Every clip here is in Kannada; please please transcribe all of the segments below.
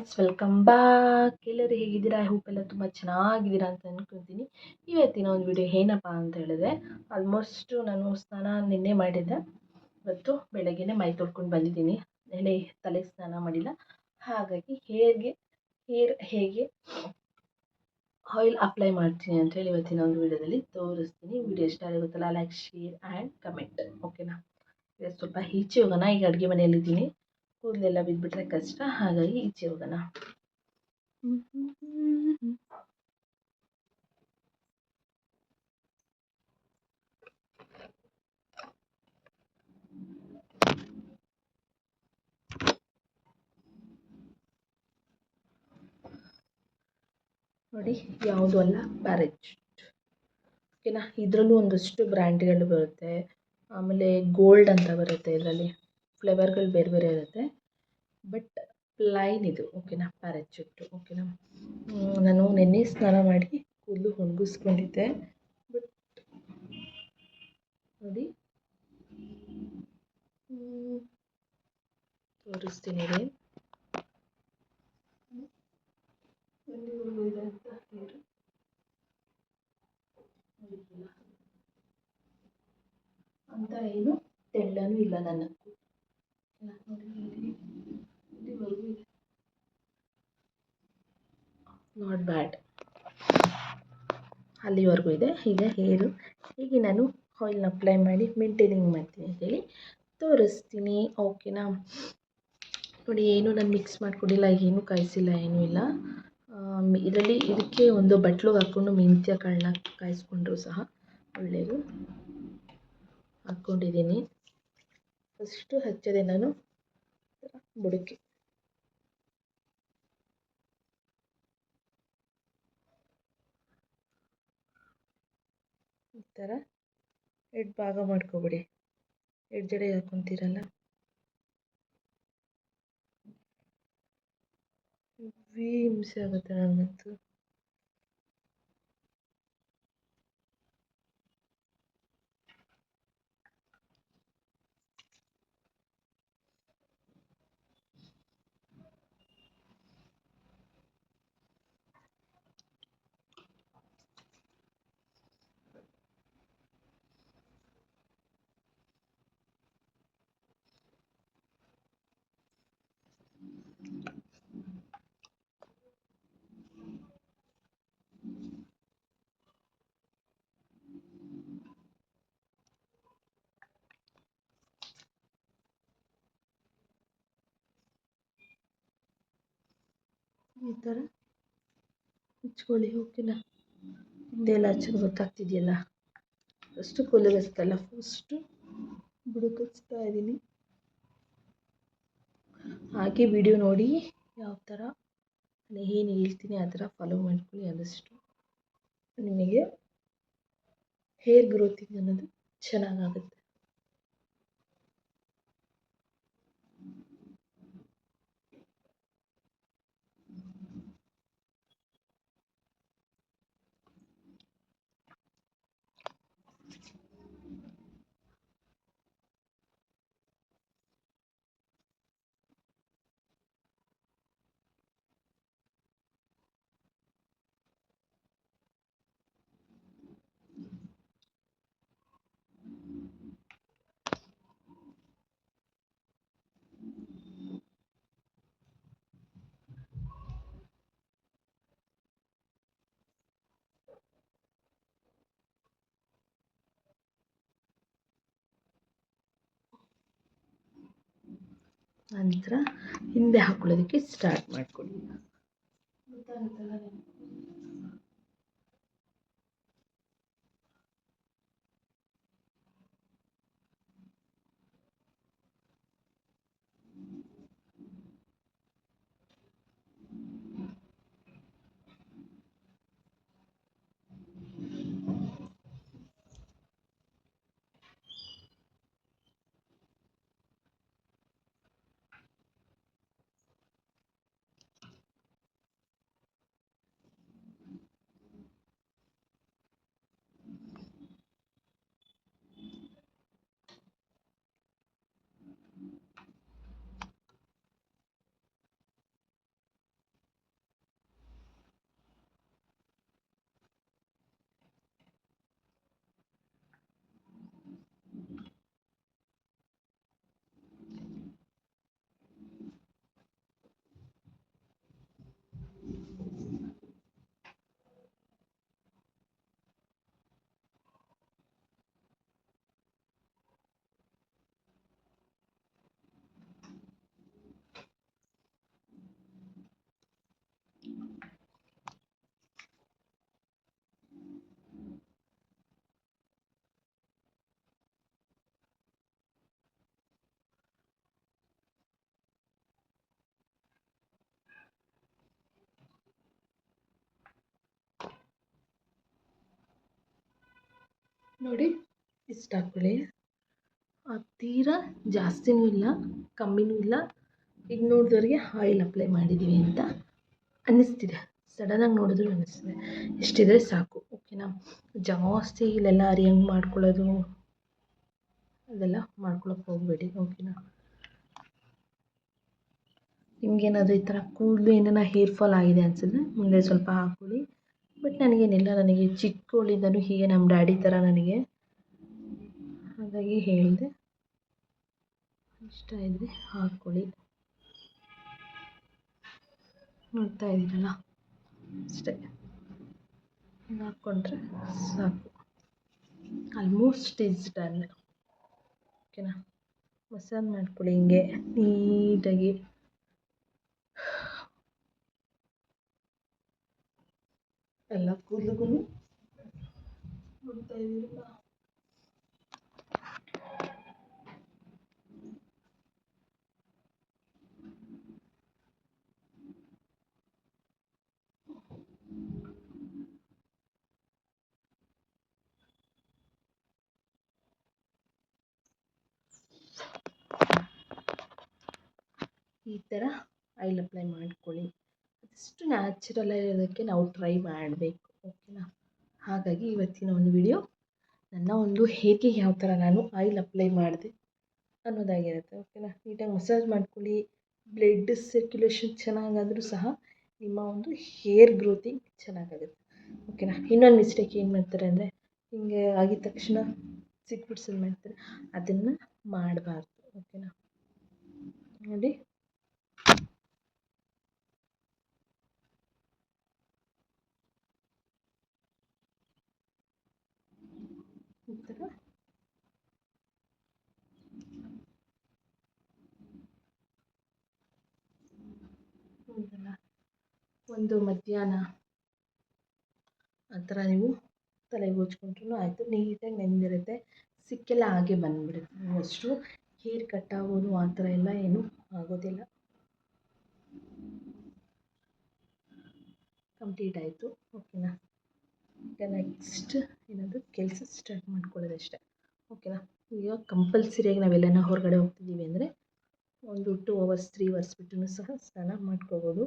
Friends, welcome back. ಎಲ್ಲರೂ ಹೇಗಿದ್ದೀರಾ? ಐ ಹೋಪ್ ಎಲ್ಲ ತುಂಬ ಚೆನ್ನಾಗಿದ್ದೀರಾ ಅಂತ ಅಂದ್ಕೊತೀನಿ. ಇವತ್ತಿನ ಒಂದು ವಿಡಿಯೋ ಏನಪ್ಪ ಅಂತ ಹೇಳಿದ್ರೆ, ಆಲ್ಮೋಸ್ಟ್ ನಾನು ಸ್ನಾನ ನಿನ್ನೆ ಮಾಡಿದ್ದೆ. ಇವತ್ತು ಬೆಳಗ್ಗೆನೇ ಮೈ ತೊಳ್ಕೊಂಡು ಬಂದಿದ್ದೀನಿ. ನೆನ್ನೆ ತಲೆಗೆ ಸ್ನಾನ ಮಾಡಿಲ್ಲ. ಹಾಗಾಗಿ ಹೇರ್ ಹೇಗೆ ಆಯಿಲ್ ಅಪ್ಲೈ ಮಾಡ್ತೀನಿ ಅಂತೇಳಿ ಇವತ್ತಿನ ಒಂದು ವಿಡಿಯೋದಲ್ಲಿ ತೋರಿಸ್ತೀನಿ. ವಿಡಿಯೋ ಇಷ್ಟ ಆಗುತ್ತಲ್ಲ, ಲೈಕ್, ಶೇರ್ ಆ್ಯಂಡ್ ಕಮೆಂಟ್. ಓಕೆನಾ? ಇವತ್ತು ಸ್ವಲ್ಪ ಈಚೆ ಹೋಗೋಣ. ಈಗ ಅಡುಗೆ ಮನೆಯಲ್ಲಿದ್ದೀನಿ. ಕೂದಲೆಲ್ಲ ಬಿದ್ದುಬಿಟ್ರೆ ಕಷ್ಟ, ಹಾಗಾಗಿ ಈಚೆ ಹೋಗೋಣ. ನೋಡಿ, ಯಾವುದು ಅಲ್ಲ, ಪ್ಯಾರಾಚೂಟ್. ಓಕೆನಾ? ಇದರಲ್ಲೂ ಒಂದಷ್ಟು ಬ್ರ್ಯಾಂಡ್ಗಳು ಬರುತ್ತೆ. ಆಮೇಲೆ ಗೋಲ್ಡ್ ಅಂತ ಬರುತ್ತೆ. ಇದರಲ್ಲಿ ಫ್ಲೇವರ್ಗಳು ಬೇರೆ ಬೇರೆ ಇರುತ್ತೆ. ಬಟ್ ಪ್ಲೈನ್ ಇದು. ಓಕೆನಾ? ಪ್ಯಾರಾಚೂಟು. ಓಕೆನಾ? ನಾನು ನೆನ್ನೆ ಸ್ನಾನ ಮಾಡಿ ಕೂದಲು ಒಣಗಿಸ್ಕೊಂಡಿದ್ದೆ. ಬಟ್ ನೋಡಿ, ತೋರಿಸ್ತೀನಿ ರೀ. ಅಂತ ಏನು ತೆಳ್ಳನೂ ಇಲ್ಲ ನನ್ನ. ನಾಟ್ ಬ್ಯಾಡ್, ಅಲ್ಲಿವರೆಗೂ ಇದೆ. ಈಗ ಹೇರು ಹೀಗೆ ನಾನು ಆಯಿಲ್ನ ಅಪ್ಲೈ ಮಾಡಿ ಮೇಂಟೈನಿಂಗ್ ಮಾಡ್ತೀನಿ ಅಂತೇಳಿ ತೋರಿಸ್ತೀನಿ. ಓಕೆನಾ? ನೋಡಿ, ಏನು ನಾನು ಮಿಕ್ಸ್ ಮಾಡ್ಕೊಂಡಿಲ್ಲ, ಏನು ಕಾಯಿಸಿಲ್ಲ, ಏನೂ ಇಲ್ಲ. ಇದಕ್ಕೆ ಒಂದು ಬಟ್ಲಿಗೆ ಹಾಕ್ಕೊಂಡು ಮೆಂತ್ಯ ಕಾಳನ್ನ ಕಾಯಿಸ್ಕೊಂಡ್ರು ಸಹ ಒಳ್ಳೆಯದು. ಹಾಕ್ಕೊಂಡಿದ್ದೀನಿ. ಫಸ್ಟು ಹಚ್ಚದೆ ನಾನು ಬುಡಕ್ಕೆ. ಈ ಥರ ಎರಡು ಭಾಗ ಮಾಡ್ಕೊಬಿಡಿ. ಎರಡು ಜಡೆ ಹಾಕ್ಕೊತೀರಲ್ಲ, ಹಿಂಸೆ ಆಗುತ್ತೆ ನನಗಂತೂ. ಈ ಥರ ಹಚ್ಕೊಳ್ಳಿ. ಓಕೆನಾ? ಹಿಂದೆಲ್ಲ ಹಚ್ಚೋದು ಗೊತ್ತಾಗ್ತಿದೆಯಲ್ಲ. ಫಸ್ಟು ಕೂದಲಿಗೆ ಹಚ್ತಲ್ಲ, ಫಸ್ಟು ಬುಡಕ್ಕೆ ಹಚ್ತಾ ಇದ್ದೀನಿ. ಹಾಗೆ ವಿಡಿಯೋ ನೋಡಿ ಯಾವ ಥರ ನಾನು ಏನು ಹೇಳ್ತೀನಿ ಆ ಥರ ಫಾಲೋ ಮಾಡ್ಕೊಳ್ಳಿ. ಆದಷ್ಟು ನಿಮಗೆ ಹೇರ್ ಗ್ರೋತಿಂಗ್ ಅನ್ನೋದು ಚೆನ್ನಾಗಾಗುತ್ತೆ. ನಂತರ ಹಿಂದೆ ಹಾಕೊಳ್ಳೋದಕ್ಕೆ ಸ್ಟಾರ್ಟ್ ಮಾಡ್ಕೊಳ್ಳಿ. ನೋಡಿ ಇಷ್ಟು ಹಾಕ್ಕೊಳ್ಳಿ. ತೀರಾ ಜಾಸ್ತಿನೂ ಇಲ್ಲ ಕಮ್ಮಿನೂ ಇಲ್ಲ. ಈಗ ನೋಡಿದವ್ರಿಗೆ ಆಯಿಲ್ ಅಪ್ಲೈ ಮಾಡಿದ್ದೀವಿ ಅಂತ ಅನ್ನಿಸ್ತಿದೆ, ಸಡನ್ನಾಗಿ ನೋಡಿದ್ರು ಅನ್ನಿಸ್ತಿದೆ. ಇಷ್ಟಿದ್ರೆ ಸಾಕು, ಓಕೆನಾ. ಜಾಸ್ತಿ ಇಲ್ಲೆಲ್ಲ ಅರಿಯಂಗೆ ಮಾಡ್ಕೊಳ್ಳೋದು ಅದೆಲ್ಲ ಮಾಡ್ಕೊಳಕ್ಕೆ ಹೋಗಬೇಡಿ, ಓಕೆನಾ. ನಿಮಗೇನಾದರೂ ಈ ಥರ ಕೂದಲು ಏನಾರ ಹೇರ್ ಫಾಲ್ ಆಗಿದೆ ಅನಿಸಿದ್ರೆ ಮುಂದೆ ಸ್ವಲ್ಪ ಹಾಕ್ಕೊಳ್ಳಿ. ಬಟ್ ನನಗೇನಿಲ್ಲ, ನನಗೆ ಚಿಕ್ಕವಳಿಂದನೂ ಹೀಗೆ ನಮ್ಮ ಡ್ಯಾಡಿ ಥರ ನನಗೆ, ಹಾಗಾಗಿ ಹೇಳಿದೆ. ಇಷ್ಟ ಇದ್ದರೆ ಹಾಕ್ಕೊಳ್ಳಿ. ನೋಡ್ತಾ ಇದ್ದೀರಲ್ಲ, ಅಷ್ಟೇ. ಹಾಕ್ಕೊಂಡ್ರೆ ಸಾಕು. ಆಲ್ಮೋಸ್ಟ್ ಈಸ್ ಡನ್, ಓಕೆನಾ. ಮಸಾಜ್ ಮಾಡ್ಕೊಳ್ಳಿ ಹಿಂಗೆ ನೀಟಾಗಿ. ಎಲ್ಲ ಕೂದಲಿಗೂ ನೋಡ್ತಾ ಇದ್ದೀರಲ್ಲ, ಈ ಥರ ಆಯಿಲ್ ಅಪ್ಲೈ ಮಾಡ್ಕೊಳ್ಳಿ. ಅದಷ್ಟು ನ್ಯಾಚುರಲ್ ಇರೋದಕ್ಕೆ ನಾವು ಟ್ರೈ ಮಾಡಬೇಕು, ಓಕೆನಾ. ಹಾಗಾಗಿ ಇವತ್ತಿನ ಒಂದು ವಿಡಿಯೋ ನನ್ನ ಒಂದು ಹೇಗೆ ಯಾವ ಥರ ನಾನು ಆಯಿಲ್ ಅಪ್ಲೈ ಮಾಡಿದೆ ಅನ್ನೋದಾಗಿರುತ್ತೆ, ಓಕೆನಾ. ನೀಟಾಗಿ ಮಸಾಜ್ ಮಾಡ್ಕೊಳ್ಳಿ. ಬ್ಲಡ್ ಸರ್ಕ್ಯುಲೇಷನ್ ಚೆನ್ನಾಗಾದರೂ ಸಹ ನಿಮ್ಮ ಒಂದು ಹೇರ್ ಗ್ರೋತಿಂಗ್ ಚೆನ್ನಾಗಾಗುತ್ತೆ, ಓಕೆನಾ. ಇನ್ನೊಂದು ಮಿಸ್ಟೇಕ್ ಏನು ಮಾಡ್ತಾರೆ ಅಂದರೆ, ಹಿಂಗೆ ಆಗಿದ ತಕ್ಷಣ ಸಿಕ್ಬಿಡ್ಸೋದು ಮಾಡ್ತಾರೆ, ಅದನ್ನು ಮಾಡಬಾರ್ದು, ಓಕೆನಾ. ನೋಡಿ ಈ ಥರ ಒಂದು ಮಧ್ಯಾಹ್ನ ಆ ಥರ ನೀವು ತಲೆಗೆ ಹಚ್ಕೊಂಡ್ರೂ ಆಯಿತು. ನೀಟಾಗಿ ನೆಂದಿರುತ್ತೆ, ಸಿಕ್ಕೆಲ್ಲ ಹಾಗೆ ಬಂದುಬಿಡುತ್ತೆ. ಅಷ್ಟು ಹೇರ್ ಕಟ್ ಆಗೋದು ಆ ಥರ ಎಲ್ಲ ಏನೂ ಆಗೋದಿಲ್ಲ. ಕಂಪ್ಲೀಟ್ ಆಯಿತು, ಓಕೆನಾ. ಈಗ ನೆಕ್ಸ್ಟ್ ಏನಾದರೂ ಕೆಲಸ ಸ್ಟಾರ್ಟ್ ಮಾಡ್ಕೊಳ್ಳೋದಷ್ಟೇ, ಓಕೆನಾ. ಈಗ ಕಂಪಲ್ಸರಿಯಾಗಿ ನಾವೆಲ್ಲನ ಹೊರಗಡೆ ಹೋಗ್ತಿದ್ದೀವಿ ಅಂದರೆ ಒಂದು 2 hours 3 hours ಬಿಟ್ಟು ಸಹ ಸ್ನಾನ ಮಾಡ್ಕೋಬೋದು.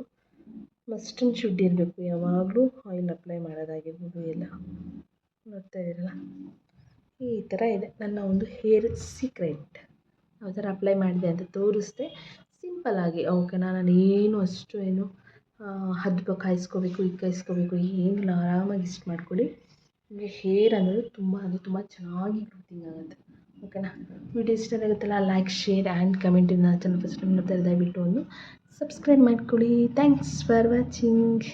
ಮಸ್ಟ್ ಆ್ಯಂಡ್ ಶುಡ್ ಇರಬೇಕು, ಯಾವಾಗಲೂ ಆಯಿಲ್ ಅಪ್ಲೈ ಮಾಡೋದಾಗಿರ್ಬೋದು ಎಲ್ಲ. ನೋಡ್ತಾ ಇದ್ದೀರಲ್ಲ, ಈ ಥರ ಇದೆ ನನ್ನ ಒಂದು ಹೇರ್ ಸೀಕ್ರೆಟ್. ಯಾವ ಥರ ಅಪ್ಲೈ ಮಾಡಿದೆ ಅಂತ ತೋರಿಸ್ದೆ ಸಿಂಪಲ್ಲಾಗಿ, ಓಕೆನಾ. ನಾನು ಏನು ಅಷ್ಟು ಏನು ಕಾಯಿಸ್ಕೋಬೇಕು ಈಗ ಕಾಯಿಸ್ಕೋಬೇಕು ಏನಿಲ್ಲ, ಆರಾಮಾಗಿ ಇಷ್ಟು ಮಾಡ್ಕೊಳ್ಳಿ. ನಿಮಗೆ ಹೇರ್ ಅನ್ನೋದು ತುಂಬ ಚೆನ್ನಾಗಿ ಗ್ರೋತಿಂಗ್ ಆಗುತ್ತೆ, ಓಕೆನಾ. ವಿಡಿಯೋ ಇಷ್ಟ ಆಗುತ್ತಲ್ಲ, ಲೈಕ್ ಶೇರ್ ಆ್ಯಂಡ್ ಕಮೆಂಟ್. ನನ್ನ ಚಾನಲ್ ಫಸ್ಟ್ ಟೈಮ್ ನೋಡ್ತಾ ಇದ್ದರೆ ದಯವಿಟ್ಟು ಒಂದು ಸಬ್ಸ್ಕ್ರೈಬ್ ಮಾಡ್ಕೊಳ್ಳಿ. Thanks for watching.